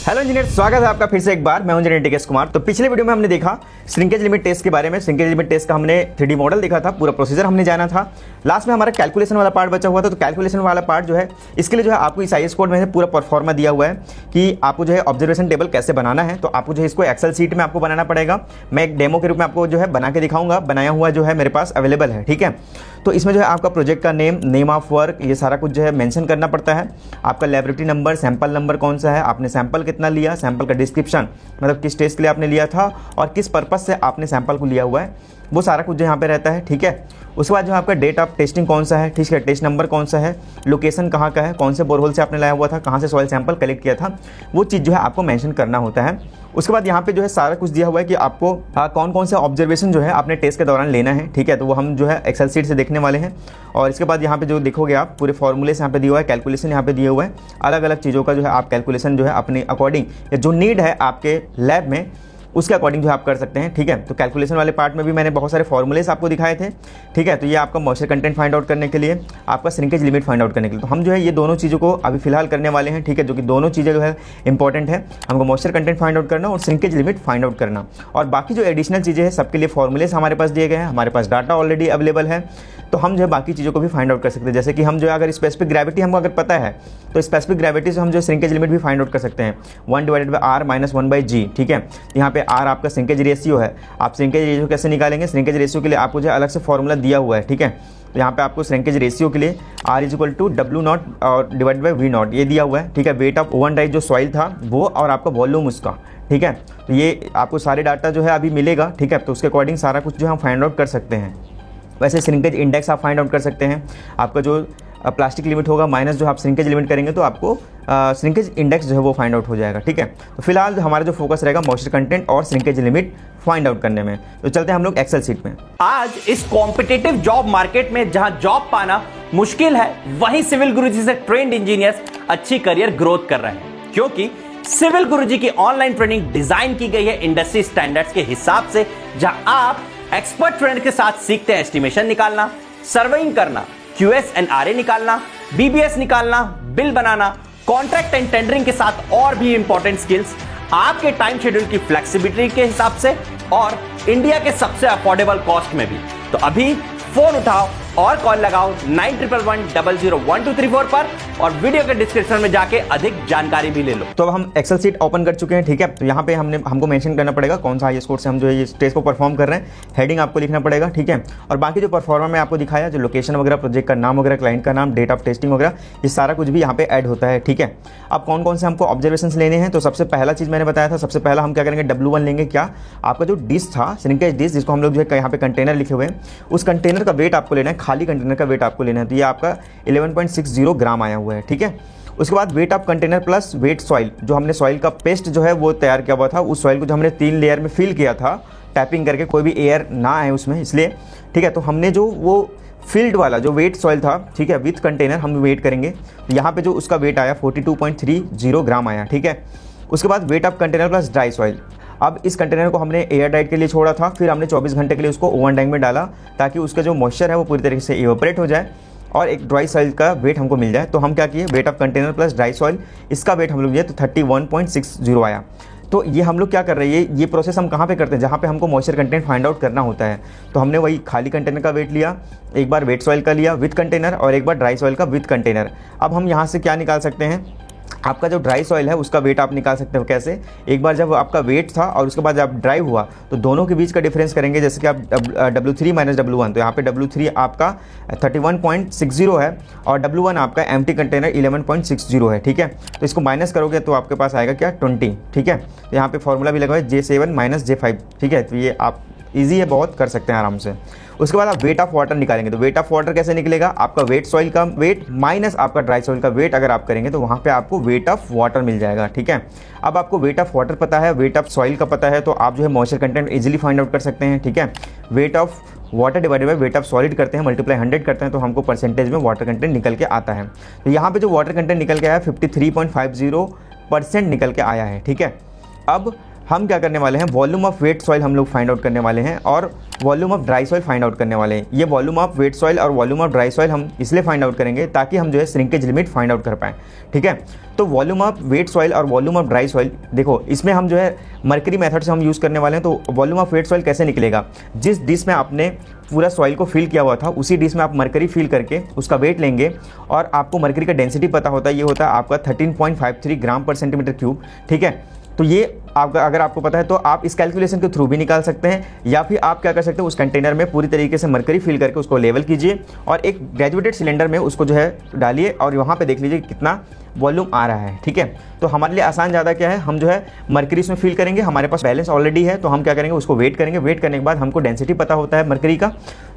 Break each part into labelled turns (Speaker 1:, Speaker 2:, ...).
Speaker 1: Hello engineer, स्वागत है आपका फिर से एक बार। मैं हूं इंजीनियर टीकेश कुमार। तो पिछले वीडियो में हमने देखा श्रिंकेज लिमिट टेस्ट के बारे में। श्रिंकेज लिमिट टेस्ट का हमने 3D मॉडल देखा था, पूरा प्रोसीजर हमने जाना था। लास्ट में हमारा कैलकुलेशन वाला पार्ट बचा हुआ था। तो कैलकुलेशन वाला पार्ट जो है, इसके लिए जो है आपको इस IS कोड में से पूरा परफॉर्मा दिया हुआ है कि आपको जो है ऑब्जर्वेशन टेबल कैसे बनाना है। तो आपको जो है इसको एक्सेल सीट में आपको बनाना पड़ेगा। मैं एक डेमो के रूप में आपको जो है बना के दिखाऊंगा। बनाया हुआ जो है मेरे पास अवेलेबल है, ठीक है। तो इसमें जो है आपका प्रोजेक्ट का नेम ऑफ वर्क, ये सारा कुछ जो है मेंशन करना पड़ता है। आपका लैबोरेटरी नंबर, सैंपल नंबर कौन सा है, आपने सैंपल कितना लिया, सैंपल का डिस्क्रिप्शन, मतलब किस टेस्ट के लिए आपने लिया था और किस पर्पस से आपने सैंपल को लिया हुआ है, वो सारा कुछ जो यहाँ पे रहता है, ठीक है। उसके बाद जो आपका डेट ऑफ टेस्टिंग कौन सा है, ठीक है, टेस्ट नंबर कौन सा है, लोकेशन कहाँ का है, कौन से बोरहोल से आपने लाया हुआ था, कहाँ से सॉइल सैंपल कलेक्ट किया था, वो चीज़ जो है आपको मेंशन करना होता है। उसके बाद यहाँ पे जो है सारा कुछ दिया हुआ है कि आपको कौन कौन से ऑब्जर्वेशन जो है आपने टेस्ट के दौरान लेना है, ठीक है। तो वो हम जो है एक्सेल सीट से देखने वाले हैं। और इसके बाद यहाँ पे जो देखोगे आप पूरे फॉर्मूले से यहाँ पे दिया हुआ है, कैलकुलेशन यहाँ पे दिया हुआ है। अलग अलग चीज़ों का जो है आप कैलकुलेशन जो है अपने अकॉर्डिंग या जो नीड है आपके लैब में उसके अकॉर्डिंग जो आप कर सकते हैं, ठीक है। तो कैलकुलेशन वाले पार्ट में भी मैंने बहुत सारे फॉर्मूलेस आपको दिखाए थे, ठीक है। तो ये आपका मॉइस्चर कंटेंट फाइंड आउट करने के लिए, आपका श्रिंकेज लिमिट फाइंड आउट करने के लिए। तो हम जो है ये दोनों चीज़ों को अभी फिलहाल करने वाले हैं, ठीक है। जो कि दोनों चीज़ें जो है इंपॉर्टेंट है, हमको मॉइस्चर कंटेंट फाइंड आउट करना और श्रिंकेज लिमिट फाइंड आउट करना। और बाकी जो एडिशनल चीज़ें हैं सबके लिए फॉर्मूलेस हमारे पास दिए गए हैं, हमारे पास डाटा ऑलरेडी अवेलेबल है। तो हम जो है बाकी चीज़ों को भी फाइंड आउट कर सकते हैं। जैसे कि हम जो है अगर स्पेसिफिक ग्रेविटी हमको अगर पता है तो स्पेसिफिक ग्रेविटी से हम जो श्रिंकेज लिमिट भी फाइंड आउट कर सकते हैं, 1/r-1/g, ठीक है। यहाँ पे r आपका श्रिंकेज रेशियो है। आप श्रिंकेज रेशियो कैसे निकालेंगे, श्रिंकेज रेशियो के लिए आपको जो अलग से फॉर्मूला दिया हुआ है, ठीक है। तो यहाँ पे आपको श्रिंकेज रेशियो के लिए R = W0 और /V0 ये दिया हुआ है, ठीक है। वेट ऑफ ओवन ड्राइव जो सॉइल था वो और आपका वॉल्यूम उसका, ठीक है। तो ये आपको सारे डाटा जो है अभी मिलेगा, ठीक है। तो उसके अकॉर्डिंग सारा कुछ जो हम फाइंड आउट कर सकते हैं। वैसे श्रिंकेज इंडेक्स आप फाइंड आउट कर सकते हैं। आपका जो प्लास्टिक लिमिट होगा माइनस जो आप श्रिंकेज लिमिट करेंगे तो आपको श्रिंकेज इंडेक्स जो है वो फाइंड आउट हो जाएगा, ठीक है। तो फिलहाल हमारा जो फोकस रहेगा मॉइस्चर कंटेंट और श्रिंकेज लिमिट फाइंड आउट करने में। तो चलते हैं हम लोग एक्सेल सीट में।
Speaker 2: आज इस कॉम्पिटिटिव जॉब मार्केट में जहां जॉब पाना मुश्किल है, वहीं सिविल गुरुजी से ट्रेंड इंजीनियर्स अच्छी करियर ग्रोथ कर रहे हैं। क्योंकि सिविल गुरुजी की ऑनलाइन ट्रेनिंग डिजाइन की गई है इंडस्ट्री स्टैंडर्ड्स के हिसाब से, जहां आप एक्सपर्ट ट्रेनर के साथ सीखते हैं एस्टिमेशन निकालना, सर्वेइंग करना, QS एंड RA निकालना, BBS निकालना, bill banana, contract and tendering के साथ और भी इंपॉर्टेंट स्किल्स आपके टाइम शेड्यूल की फ्लेक्सिबिलिटी के हिसाब से और इंडिया के सबसे अफोर्डेबल कॉस्ट में भी। तो अभी फोन उठाओ और कॉल लगाओ 9111001234 पर और वीडियो के डिस्क्रिप्शन में जाके अधिक जानकारी भी ले लो।
Speaker 1: तो अब हम एक्सेल सीट ओपन कर चुके हैं, ठीक है। तो यहाँ पे हमको मेंशन करना पड़ेगा कौन सा IS कोड से हम जो है ये टेस्ट को परफॉर्म कर रहे हैं। हेडिंग आपको लिखना पड़ेगा, ठीक है। और बाकी जो परफॉर्मा में आपको दिखाया, जो लोकेशन वगैरह, प्रोजेक्ट का नाम वगैरह, क्लाइंट का नाम, डेट ऑफ टेस्टिंग वगैरह, ये सारा कुछ भी यहाँ पे ऐड होता है, ठीक है। अब कौन कौन से हमको ऑब्जर्वेशन लेने हैं, तो सबसे पहला चीज़ मैंने बताया था, सबसे पहला हम क्या करेंगे, W1 लेंगे। क्या आपका जो डिश था, श्रिंकेज डिश, जिसको हम लोग जो है यहाँ पे कंटेनर लिखे हुए हैं, उस कंटेनर का वेट आपको लेना है, खाली कंटेनर का वेट आपको लेना है। तो ये आपका 11.60 ग्राम आया हुआ है, ठीक है। उसके बाद weight of container plus wait soil, जो हमने सॉइल का पेस्ट जो है वो तैयार किया हुआ था, उस सॉइल को जो हमने 3 लेयर में फिल किया था टैपिंग करके, कोई भी एयर ना आए उसमें, इसलिए, ठीक है। तो हमने जो वो फील्ड वाला जो वेट सॉइल था, ठीक है, विथ कंटेनर हम वेट करेंगे। यहाँ पे जो उसका वेट आया 42.30 ग्राम आया, ठीक है। उसके बाद weight of container plus dry soil. अब इस कंटेनर को हमने एयर टाइट के लिए छोड़ा था, फिर हमने 24 घंटे के लिए उसको ओवन टैंक में डाला ताकि उसका जो मॉइस्चर है वो पूरी तरीके से इवेपोरेट हो जाए और एक ड्राई सॉइल का वेट हमको मिल जाए। तो हम क्या किए, weight of container plus dry soil, इसका वेट हम लोग दिए तो 31.60 आया। तो ये हम लोग क्या कर रहे हैं, ये प्रोसेस हम कहाँ पे करते हैं, जहाँ पे हमको मॉइस्चर कंटेंट फाइंड आउट करना होता है। तो हमने वही खाली कंटेनर का वेट लिया, एक बार वेट सॉइल का लिया विथ कंटेनर और एक बार ड्राई सॉइल का विथ कंटेनर। अब हम यहाँ से क्या निकाल सकते हैं, आपका जो ड्राई सॉइल है उसका वेट आप निकाल सकते हो। कैसे, एक बार जब आपका वेट था और उसके बाद जब ड्राई हुआ तो दोनों के बीच का डिफरेंस करेंगे। जैसे कि आप W3 - W1, तो यहाँ पे W3 आपका 31.60 है और W1 आपका एम्प्टी कंटेनर 11.60 है, ठीक है। तो इसको माइनस करोगे तो आपके पास आएगा क्या, 20, ठीक है। तो यहाँ पे फॉर्मूला भी लगा है J7 - J5, ठीक है। तो ये आप ईजी है, बहुत कर सकते हैं आराम से। उसके बाद आप वेट ऑफ वाटर निकालेंगे। तो वेट ऑफ वाटर कैसे निकलेगा, आपका वेट सॉइल का वेट माइनस आपका ड्राई सॉइल का वेट अगर आप करेंगे तो वहाँ पे आपको वेट ऑफ वाटर मिल जाएगा, ठीक है। अब आपको वेट ऑफ वाटर पता है, वेट ऑफ सॉइल का पता है, तो आप जो है moisture content easily find out कर सकते हैं, ठीक है। Weight of water divided by weight of solid करते हैं, मल्टीप्लाई 100 करते हैं, तो हमको परसेंटेज में वाटर कंटेंट निकल के आता है। तो यहाँ पे जो वाटर कंटेंट निकल के आया 53.50% निकल के आया है, ठीक है। अब हम क्या करने वाले हैं, वॉल्यूम ऑफ वेट सॉइल हम लोग फाइंड आउट करने वाले हैं और volume of dry soil find out करने वाले हैं। ये वॉल्यूम ऑफ वेट सॉइल और वॉल्यूम ऑफ ड्राई सॉइल हम इसलिए फाइंड आउट करेंगे ताकि हम जो है श्रिंकेज लिमिट फाइंड आउट कर पाएँ। ठीक है, तो वॉल्यूम ऑफ वेट सॉइल और वॉल्यूम ऑफ ड्राई सॉइल, देखो इसमें हम जो है मरकरी मेथड से हम यूज़ करने वाले हैं। तो वॉल्यूम ऑफ वेट सॉइल कैसे निकलेगा, जिस डिश में आपने पूरा सॉइल को फिल किया हुआ था उसी डिश में आप मरकरी फिल करके उसका वेट लेंगे और आपको मरकरी का डेंसिटी पता होता है, ये होता है आपका 13.53 ग्राम पर सेंटीमीटर क्यूब। ठीक है, तो ये आपका अगर आपको पता है तो आप इस कैलकुलेशन के थ्रू भी निकाल सकते हैं, या फिर आप क्या कर सकते हैं, उस कंटेनर में पूरी तरीके से मरकरी फिल करके उसको लेवल कीजिए और एक ग्रेजुएटेड सिलेंडर में उसको जो है डालिए और वहाँ पे देख लीजिए कितना वॉल्यूम आ रहा है। ठीक है, तो हमारे लिए आसान ज़्यादा क्या है, हम जो है मरकरी इसमें फिल करेंगे, हमारे पास बैलेंस ऑलरेडी है, तो हम क्या करेंगे उसको वेट करेंगे, वेट करने के बाद हमको डेंसिटी पता होता है मरकरी का,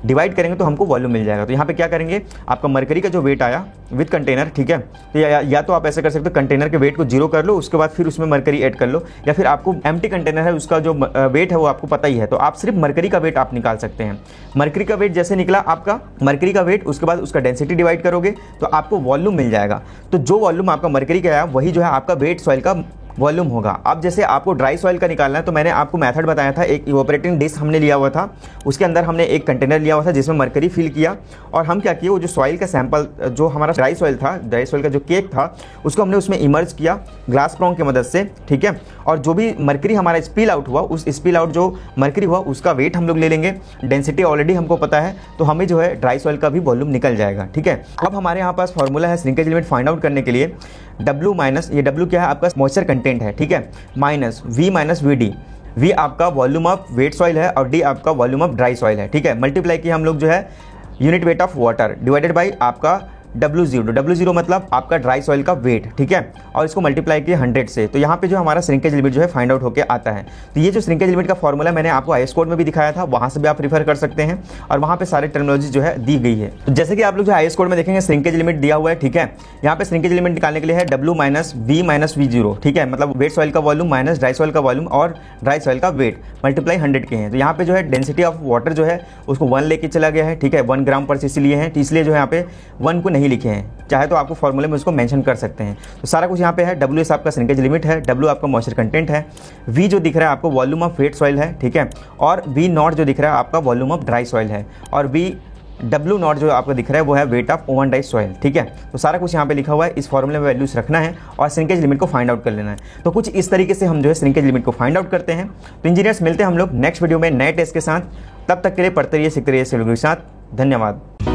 Speaker 1: डिवाइड करेंगे तो हमको वॉल्यूम मिल जाएगा। तो यहाँ पे क्या करेंगे, आपका मरकरी का जो वेट आया विद कंटेनर, ठीक है, तो या तो आप ऐसे कर सकते हो कंटेनर के वेट को 0 कर लो, उसके बाद फिर उसमें मरकरी ऐड कर लो, या फिर आपको एम्प्टी कंटेनर है उसका जो वेट है वो आपको पता ही है, तो आप सिर्फ मरकरी का वेट आप निकाल सकते हैं। मरकरी का वेट जैसे निकला आपका मरकरी का वेट, उसके बाद उसका डेंसिटी डिवाइड करोगे तो आपको वॉल्यूम मिल जाएगा। तो जो वॉल्यूम आपका मरकरी का आया वही जो है आपका वेट सॉइल का वॉल्यूम होगा। अब जैसे आपको ड्राई सॉइल का निकालना है तो मैंने आपको मेथड बताया था, एक इवोपरेटिंग डिश हमने लिया हुआ था, उसके अंदर हमने एक कंटेनर लिया हुआ था जिसमें मरकरी फिल किया और हम क्या किए, वो जो सॉइल का सैंपल जो हमारा ड्राई सॉइल था, ड्राई सॉइल का जो केक था उसको हमने उसमें इमर्ज किया ग्लास प्रॉन्ग की मदद से। ठीक है, और जो भी मरकरी हमारा स्पिल आउट हुआ, उस स्पिल आउट जो मरकरी हुआ उसका वेट हम लोग ले लेंगे, डेंसिटी ऑलरेडी हमको पता है, तो हमें जो है ड्राई सॉइल का भी वॉल्यूम निकल जाएगा। ठीक है, अब हमारे यहाँ पास फॉर्मूला है श्रिंकेज लिमिट फाइंड आउट करने के लिए, W माइनस, ये W क्या है आपका मॉइस्चर कंटेंट है, ठीक है, minus V minus VD। V आपका वॉल्यूम ऑफ वेट सॉइल है और D आपका वॉल्यूम ऑफ ड्राई सॉइल है। ठीक है, मल्टीप्लाई किया हम लोग जो है unit weight of water divided by आपका W0 मतलब आपका ड्राई सॉइल का वेट। ठीक है, और इसको मल्टीप्लाई किया 100 से, तो यहाँ पे जो हमारा श्रिंकेज लिमिट जो है फाइंड आउट होकर आता है। तो ये जो श्रिंकेज लिमिट का फॉर्मूला मैंने आपको आईएस कोड में भी दिखाया था, वहाँ से भी आप रिफर कर सकते हैं और वहाँ पे सारे टर्मिनोलॉजी जो है दी गई है। तो जैसे कि आप लोग जो आईएस कोड में देखेंगे श्रिंकेज लिमिट दिया हुआ है। ठीक है, यहाँ पे श्रिंकेज लिमिट निकालने के लिए है W minus V minus V0। ठीक है, मतलब वेट सॉइल का वॉल्यूम माइनस ड्राई सॉइल का वॉल्यूम और ड्राई सॉइल का वेट मल्टीप्लाई 100 के हैं। तो यहाँ पे जो है डेंसिटी ऑफ वाटर जो है उसको 1 लेके चला गया है। ठीक है, 1 ग्राम पर सीसी लिए हैं, तो इसलिए जो यहाँ पे 1 को नहीं लिखे हैं, चाहे तो आपको फॉर्मूले में उसको मेंशन कर सकते हैं। तो सारा कुछ यहाँ पे है। W आपका श्रिंकेज लिमिट है, W आपका मॉइस्चर कंटेंट है, V जो दिख रहा है आपको वॉल्यूम ऑफ वेट सॉइल है। ठीक है, और V0 जो दिख रहा है आपका वॉल्यूम ऑफ ड्राई सॉइल है, और W0 जो आपको दिख रहा है वो है weight of oven dry soil. ठीक है, तो सारा कुछ यहाँ पे लिखा हुआ है, इस फॉर्मूले में वैल्यूज रखना है और श्रिंकेज लिमिट को फाइंड आउट कर लेना है। तो कुछ इस तरीके से हम जो है श्रिंकेज लिमिट को फाइंड आउट करते हैं। तो इंजीनियर्स मिलते हैं हम लोग नेक्स्ट वीडियो में नए टेस्ट के साथ, तब तक के लिए पढ़ते रहिए, सीखते रहिए सिविल के साथ। धन्यवाद।